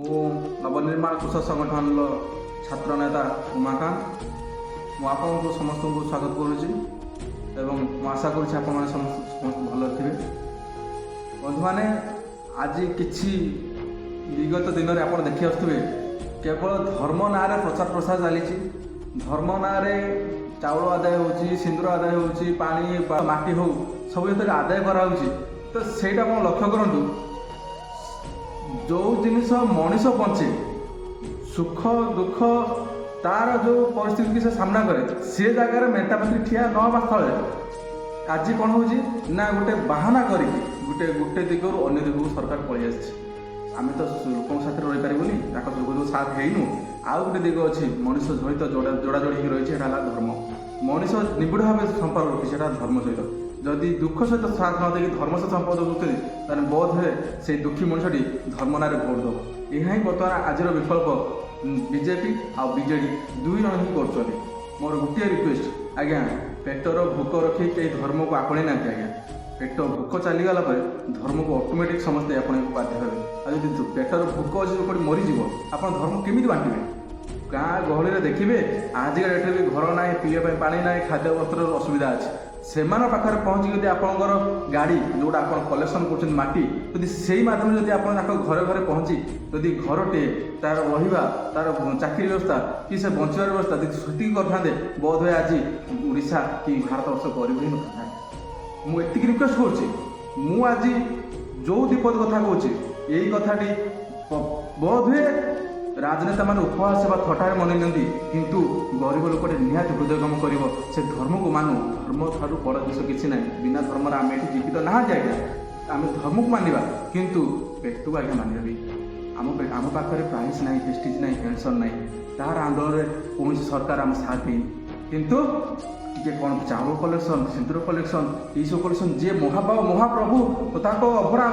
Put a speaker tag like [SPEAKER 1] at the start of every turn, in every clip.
[SPEAKER 1] ମୁଁ ନବନିର୍ମାଣ କୃଷକ ସଂଗଠନର ଛାତ୍ର ନେତା ଉମାକାନ୍ତ। ମୁଁ ଆପଣଙ୍କୁ ସମସ୍ତଙ୍କୁ ସ୍ୱାଗତ କରୁଛି ଏବଂ ମୁଁ ଆଶା କରୁଛି ଆପଣମାନେ ସମସ୍ତେ ଭଲ ଥିବେ। ବନ୍ଧୁମାନେ, ଆଜି କିଛି ବିଗତ ଦିନରେ ଆପଣ ଦେଖି ଆସୁଥିବେ କେବଳ ଧର୍ମ ନାଁରେ ପ୍ରଚାର ପ୍ରସାର ଚାଲିଛି। ଧର୍ମ ନାଁରେ ଚାଉଳ ଆଦାୟ ହେଉଛି, ସିନ୍ଦୁର ଆଦାୟ ହେଉଛି, ପାଣି ମାଟି ହେଉ ସବୁ ଭିତରେ ଆଦାୟ କରାହେଉଛି। ତ ସେଇଟା ଆପଣ ଲକ୍ଷ୍ୟ କରନ୍ତୁ, ଯେଉଁ ଜିନିଷ ମଣିଷ ବଞ୍ଚେ, ସୁଖ ଦୁଃଖ ତାର ଯେଉଁ ପରିସ୍ଥିତିକି ସେ ସାମ୍ନା କରେ, ସେ ଜାଗାରେ ମେଣ୍ଟାପତି ଠିଆ ନ ହେବା ସ୍ଥଳରେ ଆଜି କ'ଣ ହେଉଛି ନା ଗୋଟେ ବାହାନା କରିକି ଗୋଟେ ଦିଗରୁ ଅନ୍ୟ ଦିଗକୁ ସରକାର ପଳେଇ ଆସିଛି। ଆମେ ତ ଲୋକଙ୍କ ସାଥିରେ ରହିପାରିବୁନି, ତାଙ୍କ ଯୋଗ ସାଥ ହେଇନୁ। ଆଉ ଗୋଟେ ଦିଗ ଅଛି ମଣିଷ ସହିତ ଯୋଡ଼ାଯୋଡ଼ି ହେଇକି ରହିଛି, ସେଟା ହେଲା ଧର୍ମ। ମଣିଷ ନିବିଡ଼ ଭାବେ ସମ୍ପର୍କ ରଖିଛି ସେଟା ଧର୍ମ ସହିତ। ଯଦି ଦୁଃଖ ସହିତ ସାଥ ନ ଦେଇକି ଧର୍ମ ସହିତ ସମ୍ପର୍କ ରଖୁଛନ୍ତି, ତାହେଲେ ବୋଧ ହୁଏ ସେଇ ଦୁଃଖୀ ମଣିଷଟି ଧର୍ମ ନାଁରେ ଭୋଟ ଦେବ। ଏହା ହିଁ ବର୍ତ୍ତମାନ ଆଜିର ବିକଳ୍ପ ବିଜେପି ଆଉ ବିଜେଡ଼ି ଦୁଇ ଜଣ ହିଁ କରୁଛନ୍ତି। ମୋର ଗୋଟିଏ ରିକ୍ୱେଷ୍ଟ, ଆଜ୍ଞା, ପେଟର ଭୋକ ରଖି କେହି ଧର୍ମକୁ ଆପଣେଇ ନାହାନ୍ତି। ଆଜ୍ଞା, ପେଟ ଭୋକ ଚାଲିଗଲା ପରେ ଧର୍ମକୁ ଅଟୋମେଟିକ୍ ସମସ୍ତେ ଆପଣଙ୍କୁ ବାଧ୍ୟ ହେବେ। ଆଉ ଯଦି ପେଟର ଭୋକ ଅଛି କେଉଁଠି ମରିଯିବ, ଆପଣ ଧର୍ମ କେମିତି ବାଣ୍ଟିବେ? ଗାଁ ଗହଳିରେ ଦେଖିବେ ଆଜିକା ଡେଟ୍ରେ ବି ଘର ନାହିଁ, ପିଇବା ପାଇଁ ପାଣି ନାହିଁ, ଖାଦ୍ୟ ବସ୍ତ୍ରର ଅସୁବିଧା ଅଛି। ସେମାନଙ୍କ ପାଖରେ ପହଞ୍ଚିକି ଯଦି ଆପଣଙ୍କର ଗାଡ଼ି ଯେଉଁଟା ଆପଣ କଲେକ୍ସନ୍ କରୁଛନ୍ତି ମାଟି, ଯଦି ସେଇ ମାଧ୍ୟମରେ ଯଦି ଆପଣ ତାଙ୍କ ଘରେ ଘରେ ପହଞ୍ଚି ଯଦି ଘରଟିଏ, ତା'ର ରହିବା, ତା'ର ଚାକିରି ବ୍ୟବସ୍ଥା କି ସେ ବଞ୍ଚିବାର ବ୍ୟବସ୍ଥା ଯଦି ସେତିକି କରିଥାନ୍ତେ, ବୋଧହୁଏ ଆଜି ଓଡ଼ିଶା କି ଭାରତ ବର୍ଷ ଗରିବ ହିଁ ନଥାନ୍ତା। ମୁଁ ଏତିକି ରିକ୍ୱେଷ୍ଟ କରୁଛି, ମୁଁ ଆଜି ଯେଉଁ ବିପଦ କଥା କହୁଛି, ଏଇ କଥାଟି ବୋଧହୁଏ ରାଜନେତାମାନେ ଉପହାସ ବା ଥଟ୍ଟାରେ ମନେଇ ନିଅନ୍ତି, କିନ୍ତୁ ଗରିବ ଲୋକଟେ ନିହାତି ହୃଦୟଙ୍ଗମ କରିବ। ସେ ଧର୍ମକୁ ମାନୁ, ଧର୍ମ ଠାରୁ ବଡ଼ ଜିନିଷ କିଛି ନାହିଁ। ବିନା ଧର୍ମରେ ଆମେ ଏଠି ଜୀବିତ ନାହାନ୍ତି। ଆଜ୍ଞା, ଆମେ ଧର୍ମକୁ ମାନିବା, କିନ୍ତୁ ପେଟକୁ ଆଜ୍ଞା ମାନିବା ବି। ଆମ ପାଖରେ ପ୍ରାଇସ୍ ନାହିଁ, ପ୍ରେଷ୍ଟିଜ୍ ନାହିଁ, ପେନ୍ସନ୍ ନାହିଁ। ତାହାର ଆନ୍ଦୋଳନରେ କୌଣସି ସରକାର ଆମ ସାଥ ଦେଇନି। କିନ୍ତୁ ଟିକେ କ'ଣ ଚାଉଳ କଲେକ୍ସନ୍, ସିନ୍ଦୁର କଲେକ୍ସନ୍, ଏଇସବୁ କଲେକ୍ସନ୍, ଯିଏ ମହାପ୍ରଭୁ ତାଙ୍କ ଅଭଡ଼ା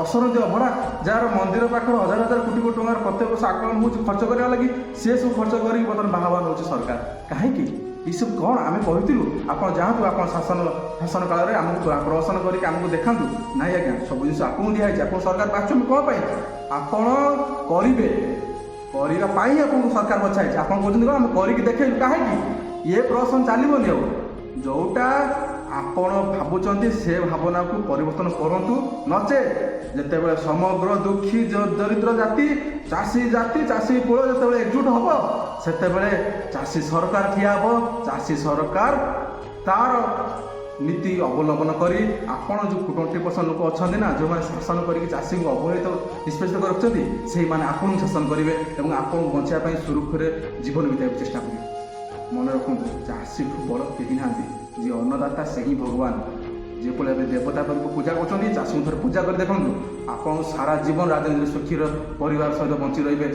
[SPEAKER 1] ଅସରନ୍ତି ଅଭଡ଼ା, ଯାହାର ମନ୍ଦିର ପାଖରେ ହଜାର ହଜାର କୋଟି କୋଟି ଟଙ୍କାର ପ୍ରତ୍ୟେକ ବର୍ଷ ଆକଳନ ହେଉଛି ଖର୍ଚ୍ଚ କରିବା ଲାଗି, ସେ ସବୁ ଖର୍ଚ୍ଚ କରିକି ବର୍ତ୍ତମାନ ବାହାବା ନେଉଛି ସରକାର। କାହିଁକି ଏସବୁ କ'ଣ ଆମେ କହିଥିଲୁ? ଆପଣ ଯାଆନ୍ତୁ, ଆପଣ ଶାସନ କାଳରେ ଆମକୁ ପ୍ରହସନ କରିକି ଆମକୁ ଦେଖାନ୍ତୁ। ନାଇଁ ଆଜ୍ଞା, ସବୁ ଜିନିଷ ଆପଣଙ୍କୁ ଦିଆହେଇଛି। ଆପଣ ସରକାର ପାରୁଛନ୍ତି କ'ଣ ପାଇଁ? ଆପଣ କରିବେ, କରିବା ପାଇଁ ଆପଣଙ୍କୁ ସରକାର ବଛା ହେଇଛି। ଆପଣ କହୁଛନ୍ତି କ'ଣ ଆମେ କରିକି ଦେଖେଇଲୁ? କାହିଁକି ଇଏ ପ୍ରହସନ ଚାଲିବନି? ଆଉ ଯେଉଁଟା ଆପଣ ଭାବୁଛନ୍ତି ସେ ଭାବନାକୁ ପରିବର୍ତ୍ତନ କରନ୍ତୁ। ନଚେତ୍ ଯେତେବେଳେ ସମଗ୍ର ଦୁଃଖୀ ଦରିଦ୍ର ଜାତି, ଚାଷୀ କୂଳ ଯେତେବେଳେ ଏକଜୁଟ ହେବ, ସେତେବେଳେ ଚାଷୀ ସରକାର ଠିଆ ହେବ। ଚାଷୀ ସରକାର ତାର ନୀତି ଅବଲମ୍ବନ କରି, ଆପଣ ଯେଉଁ 20% ଲୋକ ଅଛନ୍ତି ନା, ଯେଉଁମାନେ ଶାସନ କରିକି ଚାଷୀଙ୍କୁ ଅବହେଳିତ ନିଷ୍ପେଷିତ କରି ରଖିଛନ୍ତି, ସେଇମାନେ ଆପଣଙ୍କୁ ଶାସନ କରିବେ ଏବଂ ଆପଣଙ୍କୁ ବଞ୍ଚିବା ପାଇଁ ସୁରୁଖୁରୁରେ ଜୀବନ ବିତାଇବାକୁ ଚେଷ୍ଟା କରିବେ। ମନେ ରଖନ୍ତୁ, ଚାଷୀଠୁ ବଡ଼ କେହି ନାହାନ୍ତି। ଯିଏ ଅନ୍ନଦାତା ସେ ହିଁ ଭଗବାନ। ଯେପରି ଏବେ ଦେବତା ମାନଙ୍କୁ ପୂଜା କରୁଛନ୍ତି, ଚାଷୀଙ୍କୁ ଥରେ ପୂଜା କରି ଦେଖନ୍ତୁ, ଆପଣ ସାରା ଜୀବନ ରାଜନୀତିରେ ସୁଖୀର ପରିବାର ସହିତ ବଞ୍ଚି ରହିବେ।